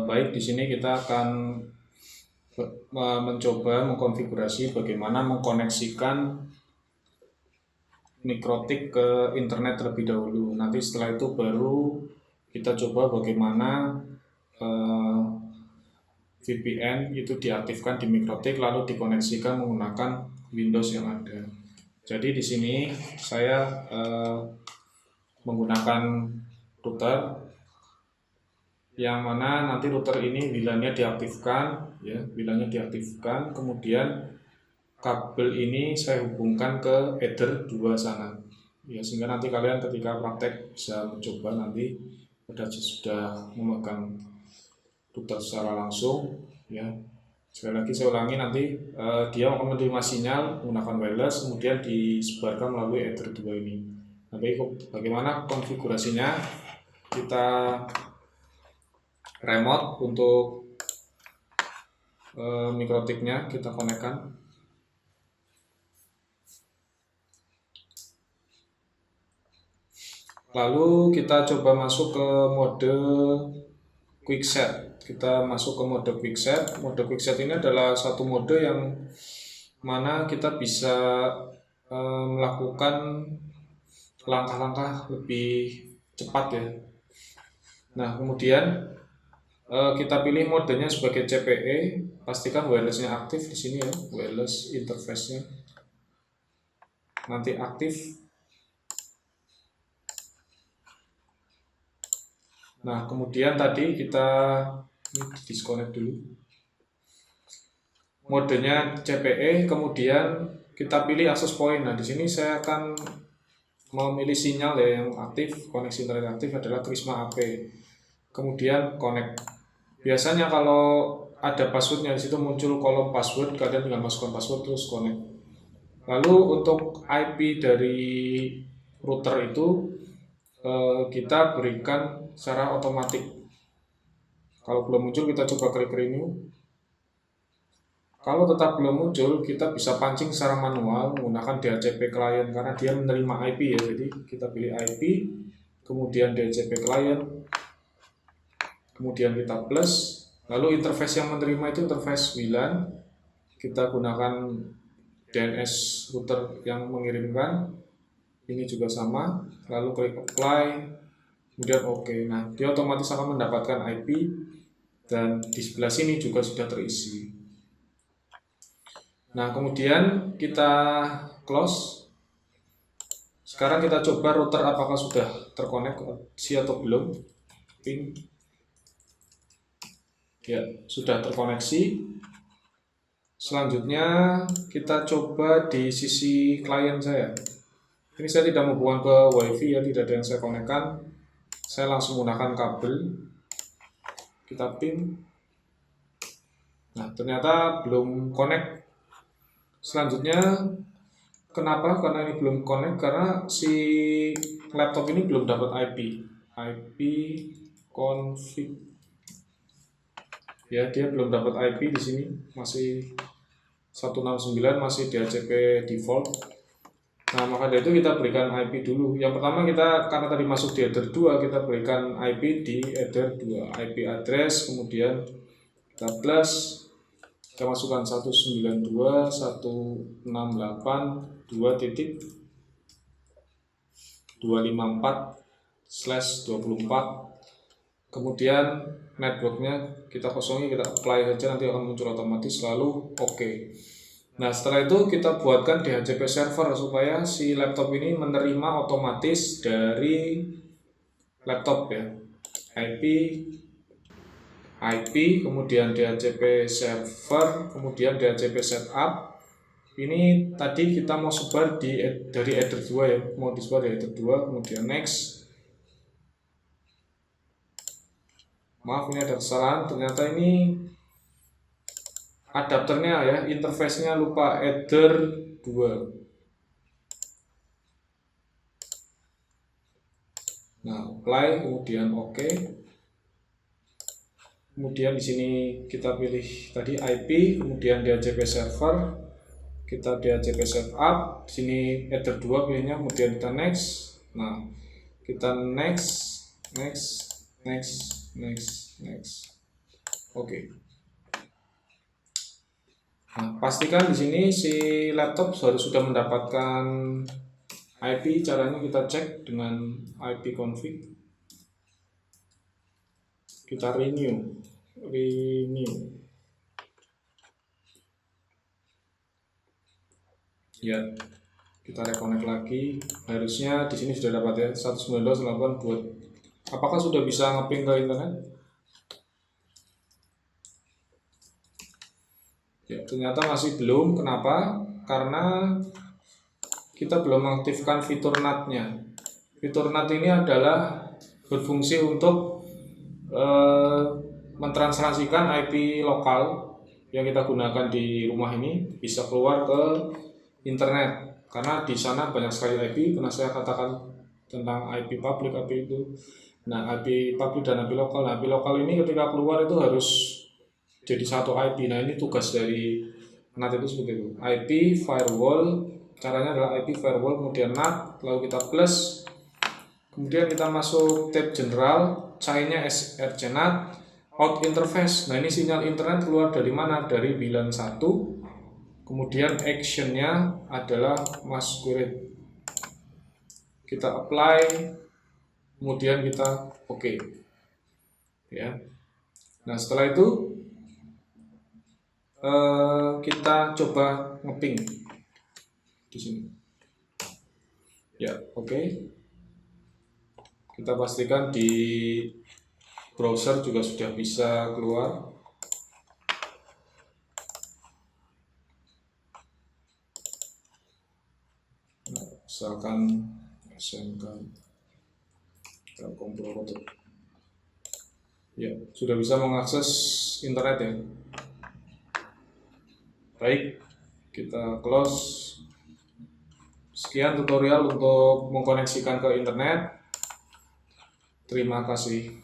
Baik, di sini kita akan mencoba mengkonfigurasi bagaimana mengkoneksikan mikrotik ke internet terlebih dahulu. Nanti setelah itu baru kita coba bagaimana VPN itu diaktifkan di mikrotik lalu dikoneksikan menggunakan Windows yang ada. Jadi di sini saya menggunakan router yang mana nanti router ini WLAN-nya diaktifkan, ya, WLAN-nya diaktifkan, kemudian kabel ini saya hubungkan ke header 2 sana, ya, sehingga nanti kalian ketika praktek bisa mencoba nanti sudah memegang router secara langsung, ya. Sekali lagi saya ulangi, nanti dia akan menerima sinyal menggunakan wireless kemudian disebarkan melalui header 2 ini. Nanti bagaimana konfigurasinya, kita remote untuk mikrotiknya kita konekkan. Lalu kita coba masuk ke mode quickset. Kita masuk ke mode quickset. Mode quickset ini adalah satu mode yang mana kita bisa melakukan langkah-langkah lebih cepat, ya. Nah, kemudian kita pilih modenya sebagai CPE. Pastikan wirelessnya aktif di sini, ya, wireless interface-nya nanti aktif. Nah, kemudian tadi kita disconnect dulu. Modenya CPE, kemudian kita pilih access point. Nah, di sini saya akan memilih sinyal, ya, yang aktif, koneksi internet aktif adalah Krisma AP. Kemudian connect. Biasanya kalau ada passwordnya di situ muncul kolom password, kalian tinggal masukkan password terus connect. Lalu untuk IP dari router itu kita berikan secara otomatis. Kalau belum muncul kita coba klik renew. Kalau tetap belum muncul kita bisa pancing secara manual menggunakan DHCP client karena dia menerima IP, ya. Jadi kita pilih IP, kemudian DHCP client, kemudian kita plus, lalu interface yang menerima itu interface WLAN. Kita gunakan DNS router yang mengirimkan, ini juga sama, lalu klik apply, kemudian OK. Nah, dia otomatis akan mendapatkan IP dan di sebelah sini juga sudah terisi. Nah, kemudian kita close. Sekarang kita coba router apakah sudah terkoneksi atau belum. Ping. Ya, sudah terkoneksi. Selanjutnya kita coba di sisi klien saya. Ini saya tidak menghubungkan ke WiFi, ya, tidak ada yang saya konekkan. Saya langsung menggunakan kabel. Kita pin. Nah, ternyata belum connect. Selanjutnya, kenapa? Karena ini belum connect karena si laptop ini belum dapat IP. IP config. Ya, dia belum dapat IP di sini, masih 169, masih DHCP default. Nah, maka dari itu kita berikan IP dulu. Yang pertama kita karena tadi masuk di header 2, kita berikan IP di header 2, IP address, kemudian kita plus, kita masukkan 192.168.254/24. Kemudian networknya kita kosongi, kita apply saja, nanti akan muncul otomatis, lalu OK. Nah, setelah itu kita buatkan DHCP server supaya si laptop ini menerima otomatis dari laptop, ya. IP, kemudian DHCP server, kemudian DHCP setup. Ini tadi kita mau sebar dari header 2, ya, mau disebar dari header 2, kemudian next. Maaf, ini ada kesalahan, ternyata ini adapternya, ya, interface-nya lupa, header 2. Nah, apply, kemudian OK. Kemudian di sini kita pilih tadi IP, kemudian DHCP server, kita DHCP setup, di sini header 2 pilihnya, kemudian kita next. Nah, kita next. Oke. Nah, pastikan di sini si laptop harus sudah mendapatkan IP. Caranya kita cek dengan IP config. Kita renew. Ya, kita reconnect lagi. Harusnya di sini sudah dapat ya 192.8 buat. Apakah sudah bisa ngeping ke internet? Ya, ternyata masih belum. Kenapa? Karena kita belum mengaktifkan fitur NAT-nya. Fitur NAT ini adalah berfungsi untuk mentranslasikan IP lokal yang kita gunakan di rumah ini bisa keluar ke internet, karena di sana banyak sekali IP. Pernah saya katakan tentang IP public, IP itu. Nah, IP public dan IP lokal. Nah, IP lokal ini ketika keluar itu harus jadi satu IP. Nah, ini tugas dari NAT itu seperti itu. IP firewall, caranya adalah IP firewall kemudian NAT, lalu kita plus, kemudian kita masuk tab general, chainnya srcNAT, out interface. Nah, ini sinyal internet keluar dari mana? Dari VLAN 1. Kemudian actionnya adalah masquerade. Kita apply, kemudian kita oke. Ya. Nah, setelah itu kita coba ngeping di sini. Ya, oke. Kita pastikan di browser juga sudah bisa keluar. Nah, misalkan SMK Telkom Purwokerto. Ya, sudah bisa mengakses internet ya. Baik, kita close. Sekian tutorial untuk mengkoneksikan ke internet. Terima kasih.